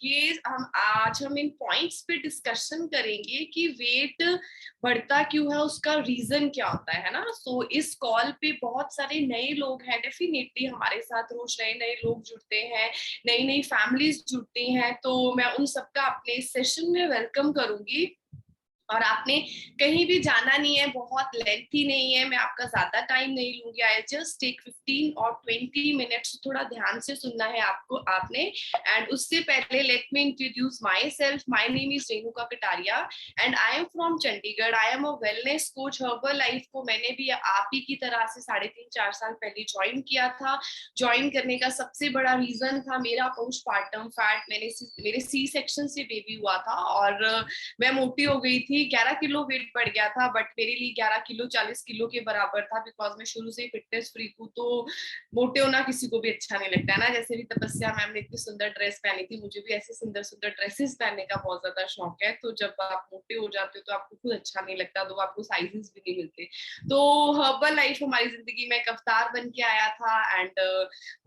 ये हम इन पॉइंट्स पे डिस्कशन करेंगे कि वेट बढ़ता क्यों है, उसका रीजन क्या होता है ना। सो इस कॉल पे बहुत सारे नए लोग हैं, डेफिनेटली हमारे साथ रोज नए नए लोग जुड़ते हैं, नई नई फैमिलीज जुड़ती हैं, तो मैं उन सबका अपने इस सेशन में वेलकम करूंगी। और आपने कहीं भी जाना नहीं है, बहुत लेंथी नहीं है, मैं आपका ज्यादा टाइम नहीं लूंगी। आई जस्ट टेक 15 और 20 मिनट्स, थोड़ा ध्यान से सुनना है आपको आपने। एंड उससे पहले let me introduce my self. My name is Renuka Kataria and I am from Chandigarh. I am a wellness coach. Herbal life को मैंने भी आप ही की तरह से 3.5-4 साल पहले ज्वाइन किया था। ज्वाइन करने का सबसे बड़ा रीजन था मेरा पोस्टपार्टम फैट। मेरे सी सेक्शन से बेबी हुआ था और मैं मोटी हो गई थी, 11 किलो वेट बढ़ गया था, बट मेरे लिए 11 किलो 40 किलो के बराबर था, बिकॉज मैं शुरू से ही फिटनेस फ्रीक हूँ। तो मोटे होना किसी को भी अच्छा नहीं लगता है ना। जैसे भी तपस्या मैम ने इतनी सुंदर ड्रेस पहनी थी, मुझे भी ऐसे सुंदर सुंदर ड्रेसेस पहनने का बहुत ज्यादा शौक है। तो जब आप मोटे हो जाते हो तो आपको खुद अच्छा नहीं लगता, तो आपको साइजेस भी नहीं मिलते। तो हर्बल लाइफ हमारी जिंदगी में एक अवतार बन के आया था। एंड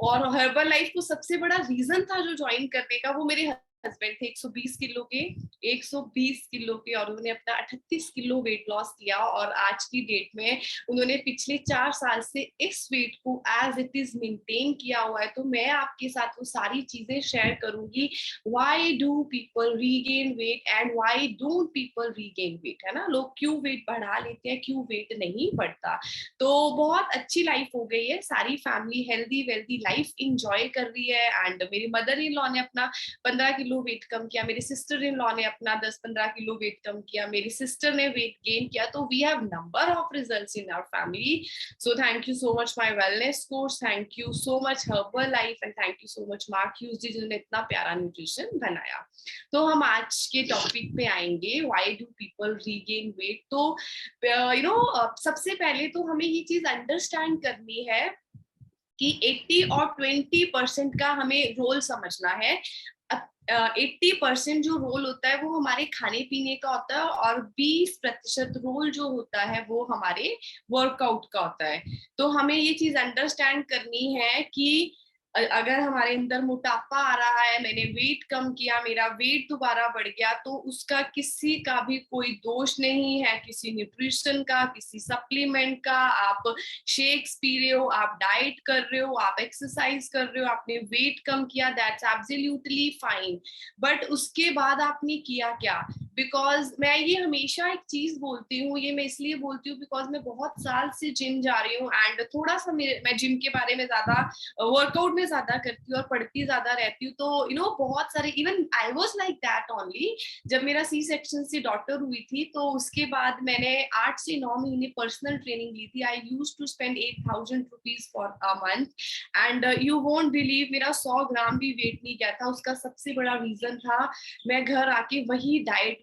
और हर्बल लाइफ को सबसे बड़ा रीजन था जो ज्वाइन करने का, वो मेरे हस्बैंड थे। 120 किलो के, 120 किलो के, और उन्होंने अपना 38 किलो वेट लॉस किया। और आज की डेट में उन्होंने पिछले 4 साल से इस वेट को एज इट इज मेंटेन किया हुआ है। तो मैं आपके साथ वो सारी चीजें शेयर करूंगी। Why do people regain weight and why don't people regain weight, है ना। लोग क्यों वेट बढ़ा लेते हैं, क्यों वेट नहीं बढ़ता। तो बहुत अच्छी लाइफ हो गई है, सारी family healthy wealthy life enjoy कर रही है। एंड मेरी मदर इन लॉ ने अपना 15 किलो वेट कम किया, मेरी सिस्टर इन लॉ ने अपना 10-15 किलो वेट कम किया, मेरी सिस्टर ने वेट गेन किया। तो we have number of results in our family. So thank you so much my wellness course, thank you so much Herbalife and thank you so much Mark Hughes ji, जिन्होंने इतना प्यारा nutrition बनाया। तो हम आज के टॉपिक पे आएंगे, why do people regain weight. तो सबसे पहले तो हमें ये चीज अंडरस्टैंड करनी है कि 80 और 20% का हमें रोल समझना है। 80% जो रोल होता है वो हमारे खाने पीने का होता है, और 20% रोल जो होता है वो हमारे वर्कआउट का होता है। तो हमें ये चीज अंडरस्टैंड करनी है कि अगर हमारे अंदर मोटापा आ रहा है, मैंने वेट कम किया, मेरा वेट दोबारा बढ़ गया, तो उसका किसी का भी कोई दोष नहीं है, किसी न्यूट्रिशन का, किसी सप्लीमेंट का। आप शेक्स पी रहे हो, आप डाइट कर रहे हो, आप एक्सरसाइज कर रहे हो, आपने वेट कम किया, दैट्स एब्सोल्युटली फाइन। बट उसके बाद आपने किया क्या? बिकॉज मैं ये हमेशा एक चीज बोलती हूँ, ये मैं इसलिए बोलती हूँ बिकॉज मैं बहुत साल से जिम जा रही हूँ एंड थोड़ा सा मैं जिम के बारे में ज्यादा, वर्कआउट में ज्यादा करती हूँ और पढ़ती ज्यादा रहती हूँ। तो बहुत सारे, even I was like that only. जब मेरा सी सेक्शन से डॉटर हुई थी, तो उसके बाद मैंने 8 से 9 महीने पर्सनल ट्रेनिंग ली थी। I use to spend 8,000 rupees for a month and you won't believe, मेरा 100 ग्राम भी वेट नहीं गया था। उसका सबसे बड़ा रीजन था, मैं घर आके वही डाइट,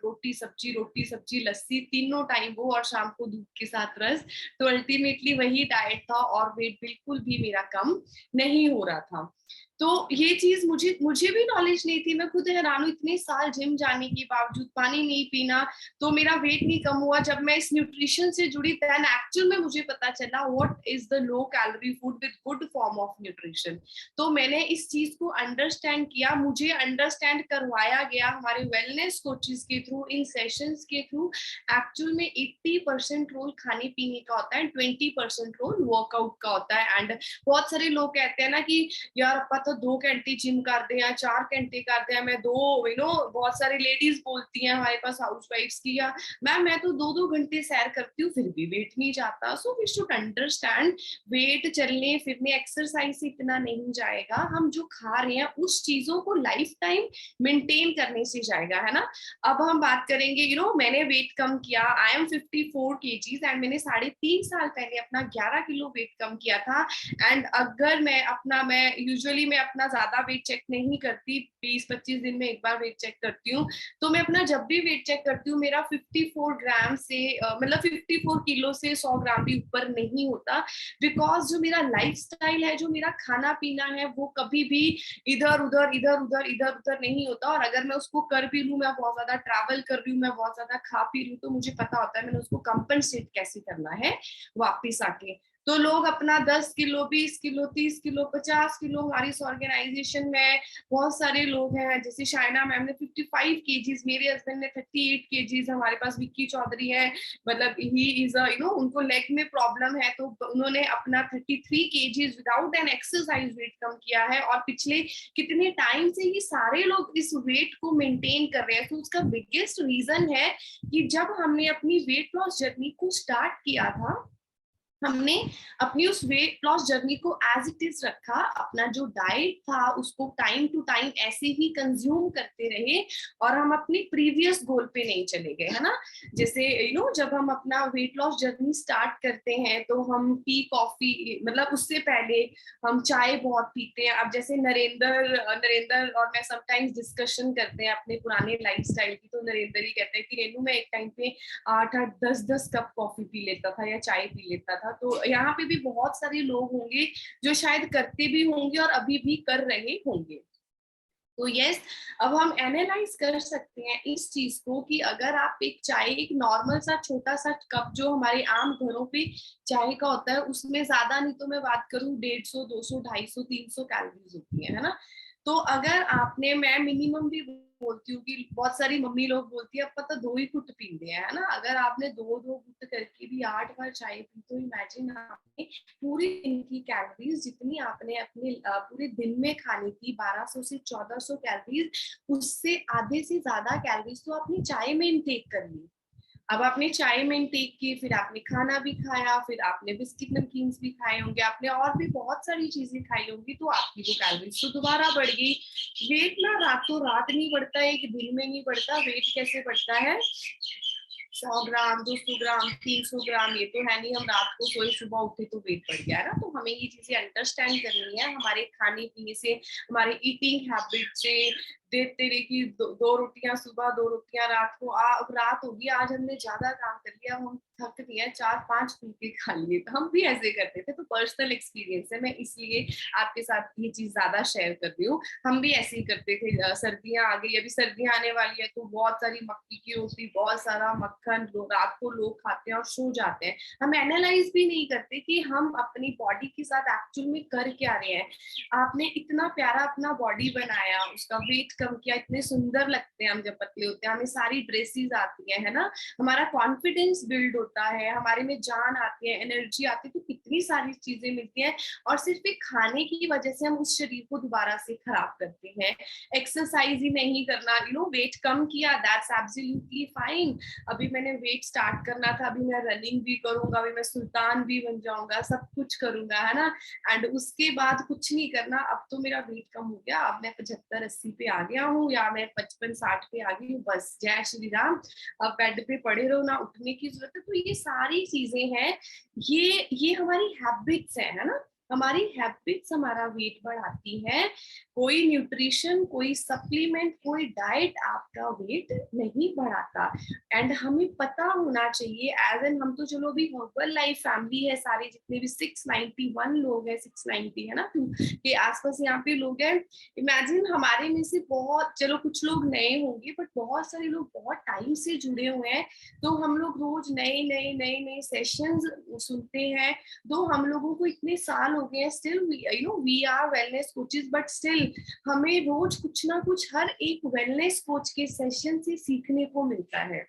रोटी सब्जी लस्सी तीनों टाइम वो, और शाम को दूध के साथ रस। तो अल्टीमेटली वही डाइट था और वेट बिल्कुल भी मेरा कम नहीं हो रहा था। तो ये चीज मुझे भी नॉलेज नहीं थी। मैं खुद हैरान हूँ, इतने साल जिम जाने के बावजूद पानी नहीं पीना, तो मेरा वेट नहीं कम हुआ। जब मैं इस न्यूट्रिशन से जुड़ी, देन एक्चुअल में मुझे पता चला what is the low calorie food with good form of nutrition. तो मैंने इस चीज को अंडरस्टैंड किया, मुझे अंडरस्टैंड करवाया गया हमारे वेलनेस कोचेस के थ्रू, इन सेशंस के थ्रू। एक्चुअल में 80% रोल खाने पीने का होता है, 20% रोल वर्कआउट का होता है। एंड बहुत सारे लोग कहते हैं ना कि यार अपा तो 2 घंटे जिम करते हैं, 4 घंटे करते हैं, मैं दो बहुत सारी लेडीज बोलती हैं हमारे पास हाउस वाइफ्स की, या मैम मैं तो 2-2 घंटे सैर करती हूँ फिर भी वेट नहीं जाता। So we should understand, weight चलने फिरने एक्सरसाइज से इतना नहीं जाएगा, हम जो खा रहे हैं उस चीजों को लाइफ टाइम मेंटेन करने से जाएगा, है ना। अब हम बात करेंगे, मैंने वेट कम किया, आई एम 54 kgs एंड मैंने 3.5 साल पहले अपना 11 किलो वेट कम किया था। एंड अगर मैं यूजुअली मैं अपना ज्यादा वेट चेक नहीं करती, 20-25 दिन में एक बार वेट चेक करती हूँ। तो मैं अपना जब भी वेट चेक करती हूँ, मेरा 54 ग्राम से मतलब 54 किलो से 100 ग्राम भी ऊपर नहीं होता। बिकॉज जो मेरा लाइफस्टाइल है, जो मेरा खाना पीना है, वो कभी भी इधर उधर नहीं होता। और अगर मैं उसको कर भी लूँ, मैं बहुत ज्यादा ट्रैवल कर रही हूँ, मैं बहुत ज्यादा खा पी रही हूँ, तो मुझे पता होता है मैंने उसको कंपनसेट कैसे करना है वापिस आके। तो लोग अपना 10 किलो, 20 किलो, 30 किलो, 50 किलो, हमारी इस ऑर्गेनाइजेशन में बहुत सारे लोग हैं, जैसे शाइना मैम ने 55 केजीज, मेरे हस्बैंड ने 38 केजीज, हमारे पास विक्की चौधरी है, मतलब ही इज उनको लेग में प्रॉब्लम है, तो उन्होंने अपना 33 KGs without an exercise weight कम किया है, और पिछले कितने टाइम से ये सारे लोग इस वेट को मेंटेन कर रहे हैं। तो उसका बिगेस्ट रीजन है कि जब हमने अपनी वेट लॉस जर्नी को स्टार्ट किया था, हमने अपनी उस वेट लॉस जर्नी को एज इट इज रखा, अपना जो डाइट था उसको टाइम टू टाइम ऐसे ही कंज्यूम करते रहे, और हम अपनी प्रीवियस गोल पे नहीं चले गए, है ना। जैसे जब हम अपना वेट लॉस जर्नी स्टार्ट करते हैं तो हम टी कॉफी, मतलब उससे पहले हम चाय बहुत पीते हैं। अब जैसे नरेंद्र और मैं समटाइम्स डिस्कशन करते हैं अपने पुराने लाइफस्टाइल की, तो नरेंद्र ही कहते हैं कि रेनू, मैं एक टाइम पे 8-8, 10-10 कप कॉफी पी लेता था या चाय पी लेता था। तो यहाँ पे भी बहुत सारे लोग होंगे जो शायद करते भी होंगे और अभी भी कर रहे होंगे। तो यस, अब हम एनालाइज कर सकते हैं इस चीज को कि अगर आप एक चाय, एक नॉर्मल सा छोटा सा कप जो हमारे आम घरों पे चाय का होता है, उसमें ज्यादा नहीं तो मैं बात करूं 150, 200, 250, 300 कैलोरीज होती है ना। तो अगर आपने, मैं मिनिमम भी बोलती हूँ कि बहुत सारी मम्मी लोग बोलती है अब पता 2 ही घुट पीते हैं, है ना। अगर आपने 2-2 घुट करके भी 8 बार चाय पी, तो इमेजिन आपने पूरे दिन की कैलोरीज, जितनी आपने अपने पूरे दिन में खाने की 1200 से 1400 कैलोरीज, उससे आधे से ज्यादा कैलोरीज तो आपने चाय में इनटेक कर ली। अब आपने चाय में इनटेक की, फिर आपने खाना भी खाया, फिर आपने बिस्किट नमकीन भी खाए होंगे, आपने और भी बहुत सारी चीजें खाई होंगी, तो आपकी वो कैलोरीज तो दोबारा बढ़ गई। वेट ना रातों रात नहीं बढ़ता, एक दिन में नहीं बढ़ता। वेट कैसे बढ़ता है? 100 ग्राम, 200 ग्राम, 300 ग्राम, ये तो है नहीं हम रात को सोए सुबह उठे तो वेट बढ़ गया ना। तो हमें ये चीजें अंडरस्टैंड करनी है, हमारे खाने पीने से, हमारे ईटिंग हैबिट से। देखते रहे कि 2 रोटियां सुबह, 2 रोटियां रात को, अब रात होगी, आज हमने ज्यादा काम कर लिया, हम थक रही है, 4-5 फुलके खा लिए, तो हम भी ऐसे करते थे। तो पर्सनल एक्सपीरियंस है, मैं इसलिए आपके साथ ये चीज ज्यादा शेयर कर रही हूँ। हम भी ऐसे ही करते थे। सर्दियां आ गई, अभी सर्दियां आने वाली है, तो बहुत सारी मक्की की रोटी, बहुत सारा मक्खन रात को लोग खाते हैं और सो जाते हैं। हम एनालाइज भी नहीं करते कि हम अपनी बॉडी के साथ एक्चुअल में कर क्या रहे हैं। आपने इतना प्यारा अपना बॉडी बनाया, उसका वेट कम किया, इतने सुंदर लगते हैं हम जब पतले होते हैं, हमें सारी ड्रेसेस आती है ना, हमारा कॉन्फिडेंस बिल्ड होता है, हमारे में जान आती है, एनर्जी आती है, तो कितनी सारी चीजें मिलती हैं। और सिर्फ एक खाने की वजह से हम उस शरीर को दोबारा से खराब करते हैं। एक्सरसाइज ही नहीं करना, वेट कम किया, दैट्स एब्सोल्युटली फाइन। अभी मैंने वेट स्टार्ट करना था, अभी मैं रनिंग भी करूंगा, अभी मैं सुल्तान भी बन जाऊंगा, सब कुछ करूंगा, है ना। एंड उसके बाद कुछ नहीं करना, अब तो मेरा वेट कम हो गया, अब मैं 75-80 पे आ गया हूँ, या मैं 55-60 पे आ गई हूँ, बस जय श्री राम। अब बेड पे पड़े रहो, ना उठने की जरूरत है। तो ये सारी चीजें हैं, ये हमारी हैबिट्स है ना। हमारी हैबिट्स हमारा वेट बढ़ाती है। कोई न्यूट्रिशन, कोई सप्लीमेंट, कोई डाइट आपका वेट नहीं बढ़ाता। एंड हमें पता होना चाहिए, एज एन हम तो चलो भी हर्बल लाइफ फैमिली है, सारे जितने भी 691 लोग हैं, 690 है ना के आसपास यहाँ पे लोग हैं। इमेजिन हमारे में से बहुत, चलो कुछ लोग नए होंगे, बट बहुत सारे लोग बहुत टाइम से जुड़े हुए हैं। तो हम लोग रोज नए नए नए नए सेशंस सुनते हैं। दो हम लोगों को इतने साल हो गए हैं, still we are wellness coaches, but still हमें रोज कुछ ना कुछ हर एक वेलनेस कोच के सेशन से सीखने को मिलता है।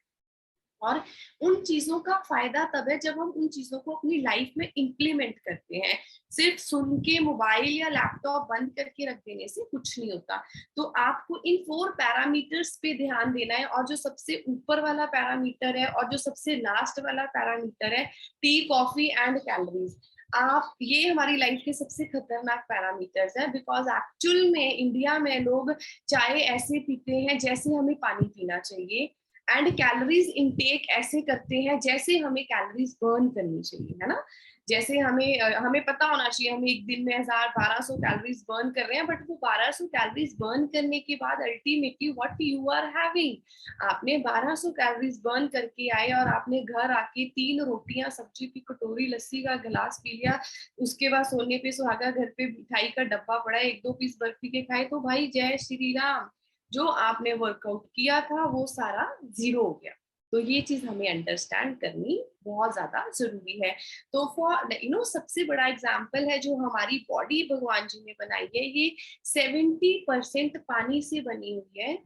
और उन चीजों का फायदा तब है जब हम उन चीजों को अपनी लाइफ में इंप्लीमेंट करते हैं। सिर्फ सुन के मोबाइल या लैपटॉप बंद करके रख देने से कुछ नहीं होता। तो आपको इन 4 पैरामीटर्स पे ध्यान देना है, और जो सबसे ऊपर वाला पैरामीटर है और जो सबसे लास्ट वाला पैरामीटर है, टी, कॉफी एंड कैलोरीज, आप, ये हमारी लाइफ के सबसे खतरनाक पैरामीटर्स है। बिकॉज एक्चुअल में इंडिया में लोग चाय ऐसे पीते हैं जैसे हमें पानी पीना चाहिए, एंड कैलोरीज इनटेक ऐसे करते हैं जैसे हमें कैलोरीज बर्न करनी चाहिए, है ना। जैसे हमें पता होना चाहिए हम एक दिन में 1000-1200 कैलोरीज बर्न कर रहे हैं, बट वो 1200 कैलोरीज बर्न करने के बाद ultimately what you are having, आपने 1200 कैलोरीज बर्न करके आए और आपने घर आके 3 रोटियां, सब्जी की कटोरी, लस्सी का गिलास पी लिया, उसके बाद सोने पे सुहागा, घर पे मिठाई का डब्बा पड़ा है, 1-2 पीस बर्फी के खाए, तो भाई जय श्री राम, जो आपने वर्कआउट किया था वो सारा जीरो हो गया। तो ये चीज हमें अंडरस्टैंड करनी बहुत ज्यादा जरूरी है। तो फॉर सबसे बड़ा एग्जाम्पल है जो हमारी बॉडी भगवान जी ने बनाई है, ये 70% पानी से बनी हुई है।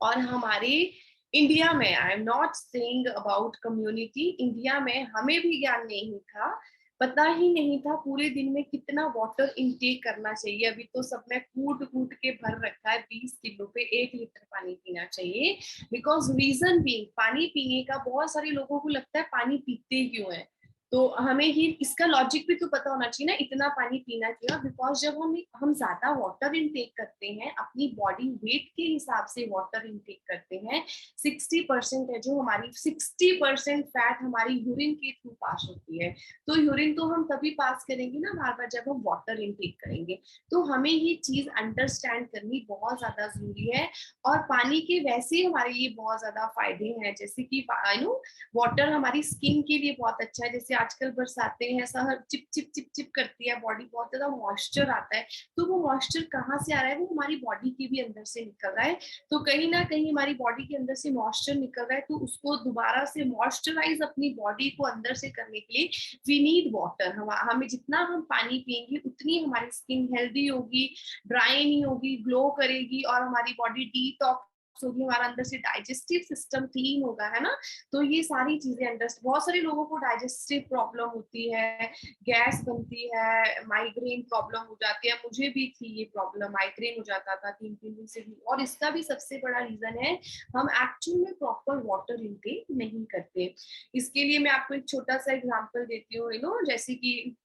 और हमारे इंडिया में, I am not saying about community, India में हमें भी ज्ञान नहीं था, पता ही नहीं था पूरे दिन में कितना वाटर इनटेक करना चाहिए। अभी तो सब में कूट कूट के भर रखा है 20 किलो पे 1 लीटर पानी पीना चाहिए। बिकॉज रीजन भी पानी पीने का, बहुत सारे लोगों को लगता है पानी पीते क्यों है, तो हमें ही इसका लॉजिक भी तो पता होना चाहिए ना, इतना पानी पीना क्यों। बिकॉज जब हम ज्यादा वाटर इनटेक करते हैं, अपनी बॉडी वेट के हिसाब से वाटर इनटेक करते हैं, 60% है जो हमारी 60% फैट हमारी यूरिन के थ्रू पास होती है। तो यूरिन तो हम तभी पास करेंगे ना बार बार जब हम वाटर इनटेक करेंगे। तो हमें ये चीज अंडरस्टैंड करनी बहुत ज्यादा जरूरी है। और पानी के वैसे ही हमारे लिए बहुत ज्यादा फायदे हैं, जैसे कि वाटर हमारी स्किन के लिए बहुत अच्छा है। जैसे आजकल बरसाते हैं, सब चिप चिप चिप चिप करती है बॉडी, बहुत ज्यादा मॉइस्चर आता है। तो वो मॉइस्चर कहाँ से आ रहा है, वो हमारी बॉडी के भी अंदर से निकल रहा है। तो कहीं ना कहीं हमारी बॉडी के अंदर से मॉइस्चर निकल रहा है, तो उसको दोबारा से मॉइस्चराइज अपनी बॉडी को अंदर से करने के लिए वी नीड वाटर। हमें जितना हम पानी पियेंगे उतनी हमारी स्किन हेल्दी होगी, ड्राई नहीं होगी, ग्लो करेगी, और हमारी बॉडी डिटॉक्स होगी, हमारा अंदर से डाइजेस्टिव सिस्टम क्लीन होगा, है ना। तो ये सारी चीजें बहुत सारे लोगों को डाइजेस्टिव प्रॉब्लम होती है, गैस बनती है, माइग्रेन प्रॉब्लम हो जाती है। मुझे भी थी ये प्रॉब्लम, माइग्रेन हो जाता था 3-3 दिन से भी। और इसका भी सबसे बड़ा रीजन है हम एक्चुअल में प्रॉपर वाटर इनटेक नहीं करते। इसके लिए मैं आपको एक छोटा सा एग्जांपल देती हूँ। जैसे कि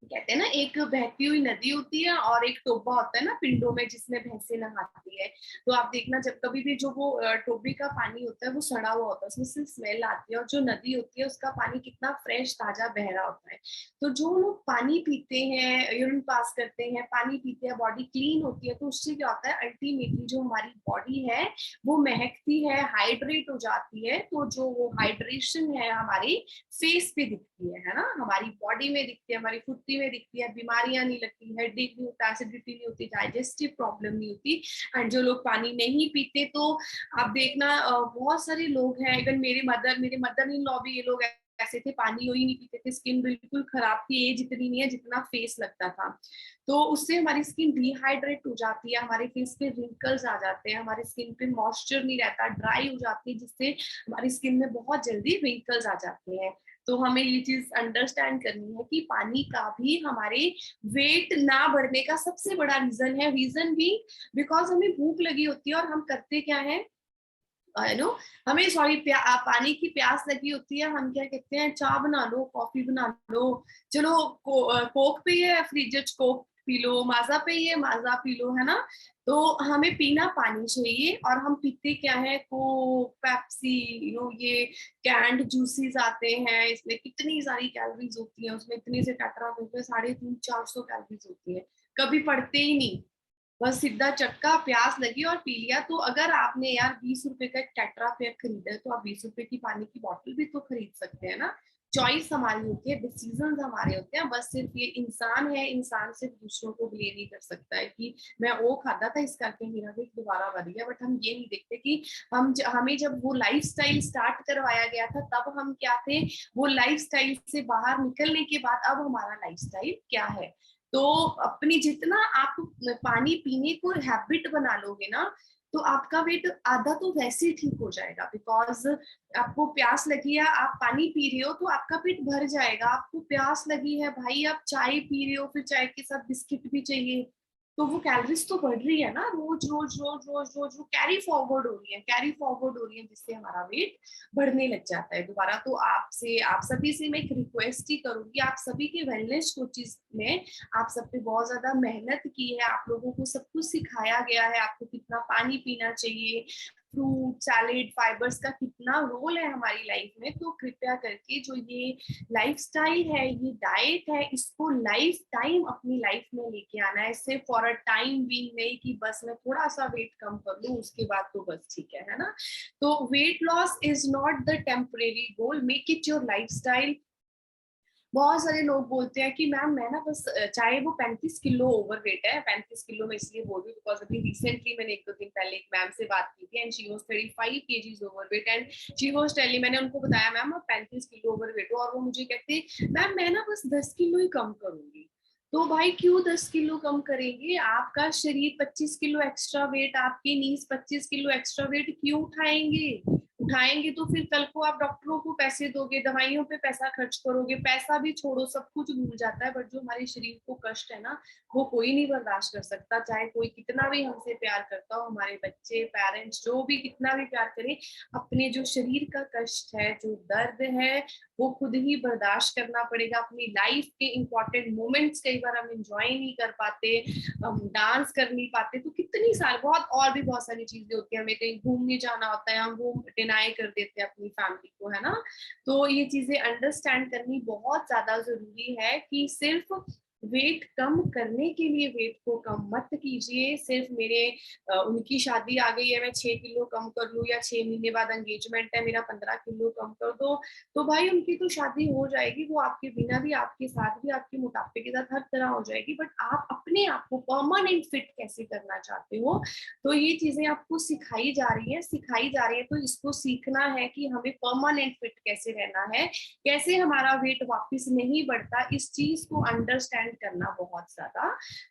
कहते हैं ना, एक बहती हुई नदी होती है और एक टोबा होता है ना पिंडों में, जिसमें भैंसे नहाती है। तो आप देखना, जब कभी भी जो वो टोबे का पानी होता है वो सड़ा हुआ होता है, उसमें से स्मेल आती है, और जो नदी होती है उसका पानी कितना फ्रेश ताजा बह रहा होता है। तो जो लोग पानी पीते हैं, यूरिन पास करते हैं, पानी पीते हैं, बॉडी क्लीन होती है, तो उससे क्या होता है, अल्टीमेटली जो हमारी बॉडी है वो महकती है, हाइड्रेट हो जाती है। तो जो वो हाइड्रेशन है हमारी फेस पे दिखती है ना, हमारी बॉडी में दिखती है, हमारी फुर्ती में दिखती है, बीमारियां नहीं लगती, हेडेक नहीं होता, एसिडिटी नहीं होती, डाइजेस्टिव प्रॉब्लम नहीं होती। एंड जो लोग पानी नहीं पीते, तो आप देखना बहुत सारे लोग हैं, इवन मेरे मदर इन लॉ भी ये लोग ऐसे थे, पानी ही नहीं पीते थे, स्किन बिल्कुल खराब थी, एज इतनी नहीं है जितना फेस लगता था। तो उससे हमारी स्किन डिहाइड्रेट हो जाती है, हमारे फेस पे रिंकल्स आ जाते हैं, हमारी स्किन पे मॉइस्चर नहीं रहता, ड्राई हो जाती है, जिससे हमारी स्किन में बहुत जल्दी रिंकल्स आ जाते हैं। तो हमें ये चीज अंडरस्टैंड करनी है कि पानी का भी हमारे वेट ना बढ़ने का सबसे बड़ा रीजन है। रीजन भी बिकॉज हमें भूख लगी होती है, और हम करते क्या है, नो हमें सॉरी पानी की प्यास लगी होती है, हम क्या कहते हैं, चाय बना लो, कॉफी बना लो, चलो कोक पी है, फ्रिज कोक पी लो, माजा पी है, माजा पी लो, है ना। तो हमें पीना पानी चाहिए, और हम पीते क्या है, कोक, पेप्सी, ये कैंड जूसेस आते हैं, इसमें कितनी सारी कैलोरीज होती है, उसमें इतने से टेट्रा पैक में 350-400 कैलोरीज होती है, कभी पढ़ते ही नहीं, बस सीधा चक्का, प्यास लगी और पी लिया। तो अगर आपने यार 20 रुपए का एक टेट्रा पैक खरीदा है, तो आप 20 रुपए की पानी की बोतल भी तो खरीद सकते हैं ना। चॉइस हमारी होती है, डिसीजन हमारे होते हैं। बस सिर्फ ये इंसान है, इंसान सिर्फ दूसरों को ब्लेम नहीं कर सकता है कि मैं वो खाता था इस करके मेरा वेट दोबारा बढ़ गया। बट हम ये नहीं देखते कि हमें जब वो लाइफस्टाइल स्टार्ट करवाया गया था, तब हम क्या थे, वो लाइफस्टाइल से बाहर निकलने के बाद अब हमारा लाइफस्टाइल क्या है। तो अपनी जितना आप पानी पीने को हैबिट बना लोगे ना, तो आपका वेट आधा तो वैसे ही ठीक हो जाएगा। बिकॉज आपको प्यास लगी है, आप पानी पी रहे हो, तो आपका पेट भर जाएगा। आपको प्यास लगी है भाई, आप चाय पी रहे हो, फिर चाय के साथ बिस्किट भी चाहिए, तो वो कैलोरीज तो बढ़ रही है ना, रोज रोज रोज रोज रोज वो कैरी फॉरवर्ड हो रही है, जिससे हमारा वेट बढ़ने लग जाता है दोबारा। तो आप सभी से मैं एक रिक्वेस्ट ही करूंगी, आप सभी के वेलनेस कोचिज में आप सब पे बहुत ज्यादा मेहनत की है, आप लोगों को सब कुछ सिखाया गया है, आपको कितना पानी पीना चाहिए, फ्रूट सैलेड फाइबर्स का कितना रोल है हमारी लाइफ में। तो कृपया करके जो ये लाइफस्टाइल है, ये डाइट है, इसको लाइफ टाइम अपनी लाइफ में लेके आना है। सिर्फ फॉर अ टाइम बीइंग नहीं कि बस मैं थोड़ा सा वेट कम कर लूं उसके बाद तो बस ठीक है ना। तो weight loss is not the temporary goal, make it your lifestyle. बहुत सारे लोग बोलते हैं कि मैम मैं ना बस चाहे वो 35 किलो ओवरवेट है, 35 किलो में इसलिए बोल रही हूँ बिकॉज अभी रिसेंटली मैंने 1-2 दिन पहले एक मैम से बात की थी and she was 35 KGs overweight and she was telling, मैंने उनको बताया मैम आप 35 किलो ओवरवेट हो, और वो मुझे कहते मैम मैं ना बस 10 किलो ही कम करूंगी। तो भाई क्यों 10 किलो कम करेंगे? आपका शरीर 25 किलो एक्स्ट्रा वेट, आपके नीज 25 किलो एक्स्ट्रा वेट क्यों उठाएंगे? उठाएंगे तो फिर कल को आप डॉक्टरों को पैसे दोगे, दवाइयों पे पैसा खर्च करोगे, पैसा भी छोड़ो सब कुछ भूल जाता है, बट जो हमारे शरीर को कष्ट है ना वो कोई नहीं बर्दाश्त कर सकता, चाहे कोई कितना भी हमसे प्यार करता हो, हमारे बच्चे पेरेंट्स जो भी कितना भी प्यार करे, अपने जो शरीर का कष्ट है, जो दर्द है, वो खुद ही बर्दाश्त करना पड़ेगा। अपनी लाइफ के इंपॉर्टेंट मोमेंट्स कई बार हम इंजॉय नहीं कर पाते, हम डांस कर नहीं पाते, तो कितनी सारी बहुत और भी बहुत सारी चीजें होती है, हमें कहीं घूमने जाना होता है, हम वो डिनाई कर देते हैं अपनी फैमिली को, है ना। तो ये चीजें अंडरस्टैंड करनी बहुत ज्यादा जरूरी है कि सिर्फ वेट कम करने के लिए वेट को कम मत कीजिए, सिर्फ मेरे उनकी शादी आ गई है मैं 6 किलो कम कर लूं, या 6 महीने बाद एंगेजमेंट है मेरा 15 किलो कम कर दो, तो भाई उनकी तो शादी हो जाएगी, वो आपके बिना भी, आपके साथ भी, आपके मोटापे के साथ हर तरह हो जाएगी, बट आप अपने आप को परमानेंट फिट कैसे करना चाहते हो, तो ये चीजें आपको सिखाई जा रही है, तो इसको सीखना है कि हमें परमानेंट फिट कैसे रहना है, कैसे हमारा वेट वापस नहीं बढ़ता, इस चीज को अंडरस्टैंड करना बहुत ज्यादा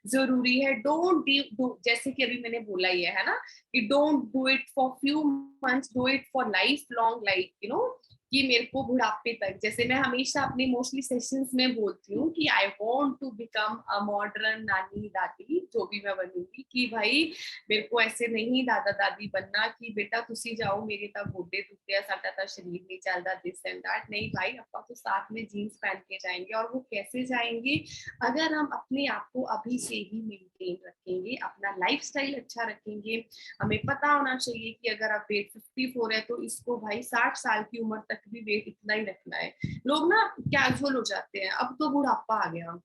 जरूरी है। डोंट डू, जैसे कि अभी मैंने बोला ही है ना, कि don't do it for few months, do it for life long, like you know, कि मेरे को बुढ़ापे तक, जैसे मैं हमेशा अपने मोस्टली सेशंस में बोलती हूँ कि I want to become a modern नानी दादी, जो भी मैं बनूंगी, कि भाई मेरे को ऐसे नहीं दादा दादी बनना कि बेटा तुसी जाओ मेरे तक गोडे दुखते हैं, साडा ता शरीर नहीं चलता, दिस एंड दैट, नहीं भाई अपा तो साथ में जीन्स पहन के जाएंगे, और वो कैसे जाएंगे? अगर हम अपने आप को अभी से ही मेंटेन रखेंगे, अपना लाइफस्टाइल अच्छा रखेंगे, हमें पता होना चाहिए कि अगर आप वेट 54 है तो इसको भाई 60 साल की उम्र तक भी वेट इतना ही रखना है। लोग ना कैजुअल हो जाते हैं, अब तो बुढ़ापा आ गया,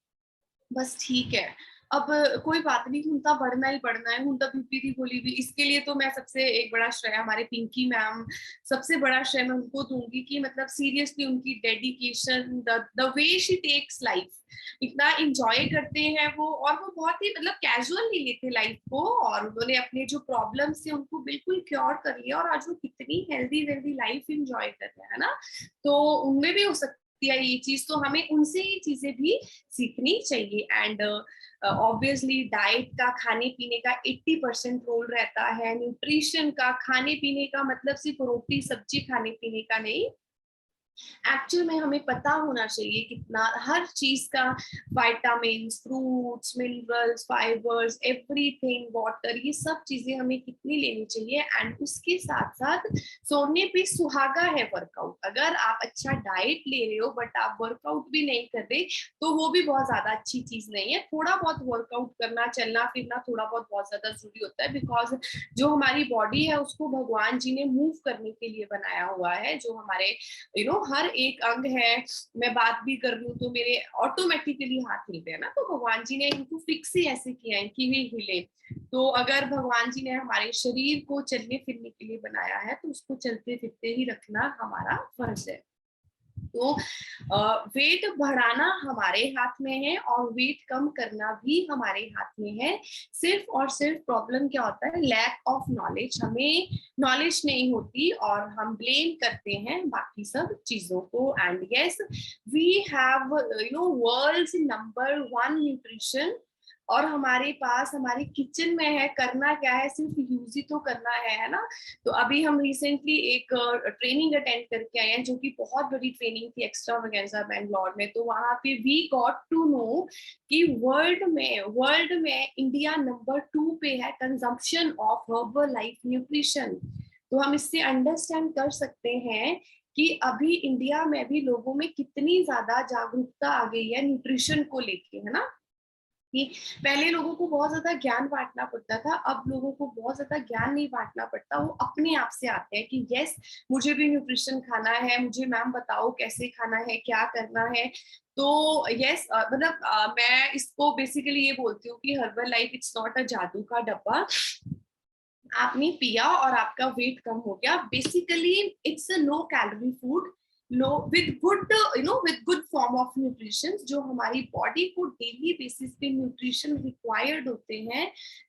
बस ठीक है, अब कोई बात नहीं, हुंदा बढ़ना ही बढ़ना है, हुंदा बीपी दी गोली भी, इसके लिए तो मैं सबसे एक बड़ा श्रेय हमारे पिंकी मैम, सबसे बड़ा श्रेय मैं उनको दूंगी कि मतलब सीरियसली उनकी dedication, the way she takes life, इतना एंजॉय करते हैं वो, और वो बहुत ही मतलब कैजुअल नहीं लेते लाइफ को, और उन्होंने अपने जो प्रॉब्लम्स थे उनको बिल्कुल क्योर कर लिया, और आज वो कितनी हेल्दी वेल्दी लाइफ एंजॉय कर रहे हैं ना, तो उनमें भी हो सकती है ये चीज, तो हमें उनसे ये चीजें भी सीखनी चाहिए। एंड ऑब्वियसली डाइट का, खाने पीने का 80% रोल रहता है, न्यूट्रिशन का, खाने पीने का मतलब सिर्फ रोटी सब्जी खाने पीने का नहीं, एक्चुअल में हमें पता होना चाहिए कितना हर चीज का, vitamins, fruits, minerals, fibres, everything, water, ये सब चीजें हमें कितनी लेनी चाहिए, एंड उसके साथ साथ सोने पे सुहागा है वर्कआउट, अगर आप अच्छा डाइट ले रहे हो बट आप वर्कआउट भी नहीं कर रहे, तो वो भी बहुत ज्यादा अच्छी चीज नहीं है, थोड़ा बहुत वर्कआउट करना, चलना फिरना थोड़ा बहुत बहुत ज्यादा जरूरी होता है, बिकॉज जो हमारी बॉडी है उसको भगवान जी ने मूव करने के लिए बनाया हुआ है, जो हमारे हर एक अंग है, मैं बात भी कर रही हूँ तो मेरे ऑटोमेटिकली हाथ हिलते हैं ना, तो भगवान जी ने इनको फिक्स ही ऐसे किया है कि वे हिले, तो अगर भगवान जी ने हमारे शरीर को चलने फिरने के लिए बनाया है तो उसको चलते फिरते ही रखना हमारा फर्ज है। तो वेट बढ़ाना हमारे हाथ में है और वेट कम करना भी हमारे हाथ में है, सिर्फ और सिर्फ प्रॉब्लम क्या होता है, लैक ऑफ नॉलेज, हमें नॉलेज नहीं होती और हम ब्लेम करते हैं बाकी सब चीजों को। And yes, we have world's number 1 nutrition, और हमारे पास हमारे किचन में है, करना क्या है, सिर्फ यूज ही तो करना है ना। तो अभी हम रिसेंटली एक ट्रेनिंग अटेंड करके आए हैं, जो कि बहुत बड़ी ट्रेनिंग थी एक्स्ट्रावेगेंजा बैंगलोर में, तो वहां पे वी गॉट टू नो कि वर्ल्ड में इंडिया नंबर 2 पे है consumption of herbal life nutrition. तो हम इससे अंडरस्टैंड कर सकते हैं कि अभी इंडिया में भी लोगों में कितनी ज्यादा जागरूकता आ गई है न्यूट्रिशन को लेके, है ना, कि पहले लोगों को बहुत ज्यादा ज्ञान बांटना पड़ता था, अब लोगों को बहुत ज्यादा ज्ञान नहीं बांटना पड़ता, वो अपने आप से आते हैं कि यस मुझे भी न्यूट्रिशन खाना है, मुझे मैम बताओ कैसे खाना है, क्या करना है। तो यस मतलब मैं इसको बेसिकली ये बोलती हूँ कि herbal life it's not a जादू का डब्बा, आपने पिया और आपका वेट कम हो गया, basically it's a low calorie food, low with good with good form of nutrition, जो हमारी बॉडी को डेली बेसिस पे न्यूट्रिशन रिक्वायर्ड होते हैं,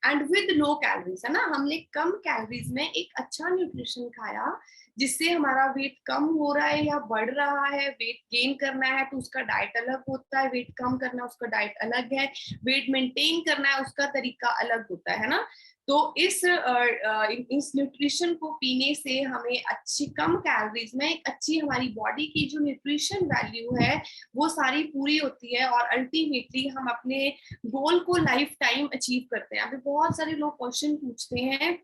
एंड विद लो कैलोरीज, है ना, हमने कम कैलोरीज में एक अच्छा न्यूट्रिशन खाया, जिससे हमारा वेट कम हो रहा है या बढ़ रहा है, वेट गेन करना है तो उसका डाइट अलग होता है, वेट कम करना है उसका डाइट अलग है, वेट मेंटेन करना है उसका तरीका अलग होता है ना। तो इस न्यूट्रिशन को पीने से हमें अच्छी कम कैलोरीज में एक अच्छी हमारी बॉडी की जो न्यूट्रिशन वैल्यू है वो सारी पूरी होती है, और अल्टीमेटली हम अपने गोल को लाइफ टाइम अचीव करते हैं। अभी बहुत सारे लोग क्वेश्चन पूछते हैं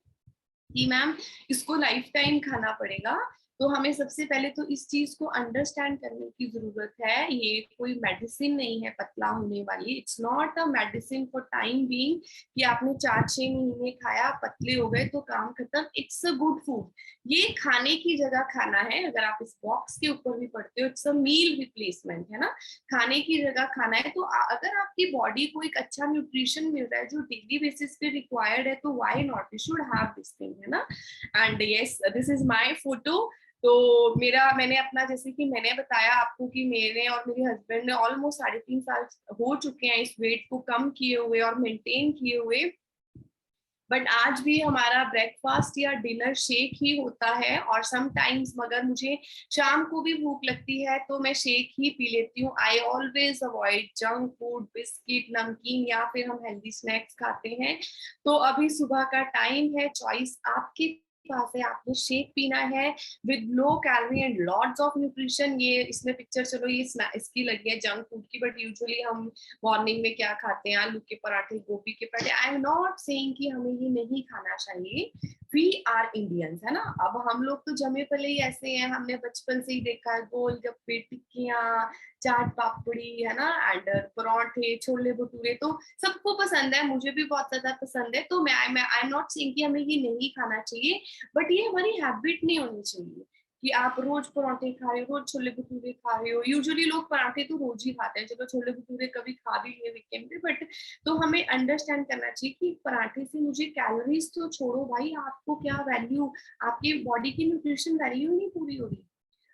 कि मैम इसको लाइफ टाइम खाना पड़ेगा, तो हमें सबसे पहले तो इस चीज को अंडरस्टैंड करने की जरूरत है, ये कोई मेडिसिन नहीं है पतला होने वाली, it's not a medicine for time being कि आपने 4-6 महीने खाया पतले हो गए तो काम खत्म। इट्स अ गुड फूड, ये खाने की जगह खाना है, अगर आप इस बॉक्स के ऊपर भी पढ़ते हो इट्स अ मील रिप्लेसमेंट, है ना, खाने की जगह खाना है। तो अगर आपकी बॉडी को एक अच्छा न्यूट्रिशन मिल रहा है जो डेली बेसिस पे रिक्वायर्ड है, तो why not, you should have this thing, है ना। And yes, this is my photo. तो मैंने अपना, जैसे कि मैंने बताया आपको कि मेरे और मेरे हस्बैंड ने ऑलमोस्ट 3.5 साल हो चुके हैं इस वेट को कम किए हुए और मेंटेन किए हुए, बट आज भी हमारा ब्रेकफास्ट या डिनर शेक ही होता है, और समटाइम्स मगर मुझे शाम को भी भूख लगती है तो मैं शेक ही पी लेती हूँ। I always avoid junk food, biscuit, नमकीन, या फिर हम हेल्दी स्नैक्स खाते हैं। तो अभी सुबह का टाइम है, चॉइस आपके पास है, आपने शेक पीना है with low calorie and lots of nutrition. ये इसमें पिक्चर चलो ये इसकी लगी है जंक फूड की, बट यूजुअली हम मॉर्निंग में क्या खाते हैं, आलू के पराठे, गोभी के पराठे। आई एम नॉट सेइंग कि हमें ये नहीं खाना चाहिए, वी आर इंडियंस, है ना। अब हम लोग तो जमे पले ही ऐसे हैं, हमने बचपन से ही देखा है गोलगप्पे, टिक्कियां, चाट पापड़ी, है ना, एंड पराठे, छोले भटूरे, तो सबको पसंद है, मुझे भी बहुत ज्यादा पसंद है। तो मैं आई एम नॉट सेइंग कि हमें ये नहीं खाना चाहिए, बट ये हमारी हैबिट नहीं होनी चाहिए कि आप रोज पराठे खा रहे हो, रोज छोले भटूरे खा रहे हो। यूजुअली लोग पराठे तो रोज ही खाते हैं, चलो छोले भटूरे कभी खा भी लिए वीकेंड पे, बट तो हमें अंडरस्टैंड करना चाहिए कि पराठे से मुझे कैलोरीज तो छोड़ो भाई, आपको क्या वैल्यू, आपकी बॉडी की न्यूट्रिशन वैल्यू नहीं पूरी हो रही।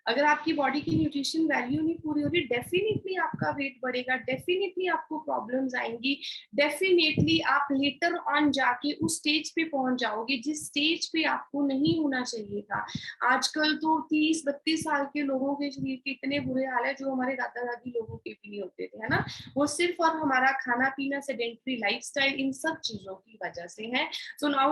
अगर आपकी बॉडी की न्यूट्रिशन वैल्यू नहीं पूरी हो रही, डेफिनेटली आपका वेट बढ़ेगा, डेफिनेटली आपको प्रॉब्लम्स आएंगी, डेफिनेटली आप लेटर ऑन जाके उस स्टेज पे पहुंच जाओगे जिस स्टेज पे आपको नहीं होना चाहिए था। आजकल तो 30-32 साल के लोगों के शरीर के इतने बुरे हाल है जो हमारे दादा दादी लोगों के भी नहीं होते थे, है ना। वो सिर्फ और हमारा खाना पीना, सेडेंटरी लाइफस्टाइल, इन सब चीजों की वजह से है। So now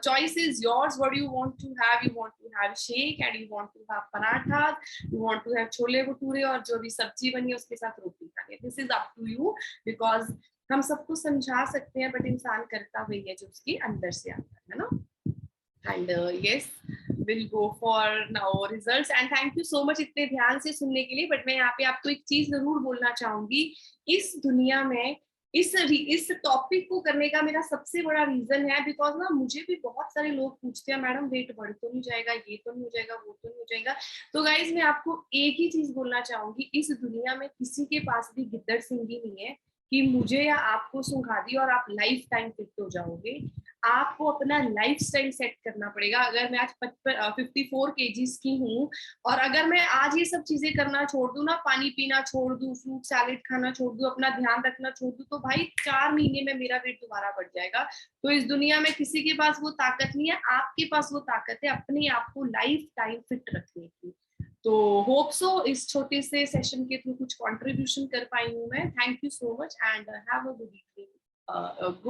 choice is yours. What do you want to have? You want to have shake and you want to have parathas, you want to have chole bhature, और जो भी सब्जी बनी है उसके साथ रोटी खानी है। This is up to you, because हम सबको समझा सकते हैं बट इंसान करता वही है जो उसके अंदर से आता है ना। And yes, will go for now results, and thank you so much इतने ध्यान से सुनने के लिए। बट मैं यहाँ पे आपको एक चीज जरूर बोलना चाहूंगी, इस दुनिया में इस टॉपिक को करने का मेरा सबसे बड़ा रीजन है, बिकॉज ना मुझे भी बहुत सारे लोग पूछते हैं मैडम वेट बढ़ तो नहीं जाएगा, ये तो नहीं हो जाएगा, वो तो नहीं हो जाएगा। तो गाइज मैं आपको एक ही चीज बोलना चाहूंगी, इस दुनिया में किसी के पास भी गिद्दड़ सिंगी नहीं है कि मुझे या आपको सुंघा दी और आप लाइफ टाइम फिट हो जाओगे। आपको अपना लाइफस्टाइल सेट करना पड़ेगा। अगर मैं आज 54 केजीज की हूँ, और अगर मैं आज ये सब चीजें करना छोड़ दूं ना, पानी पीना छोड़ दूं, फ्रूट सैलेड खाना छोड़ दूं, अपना ध्यान रखना छोड़ दूं, तो भाई 4 महीने में मेरा वेट दोबारा बढ़ जाएगा। तो इस दुनिया में किसी के पास वो ताकत नहीं है, आपके पास वो ताकत है अपने आप को लाइफ टाइम फिट रखने की। तो होप सो इस छोटे से सेशन के थ्रू कुछ कंट्रीब्यूशन कर पाई हूँ मैं। Thank you so much and have a good evening.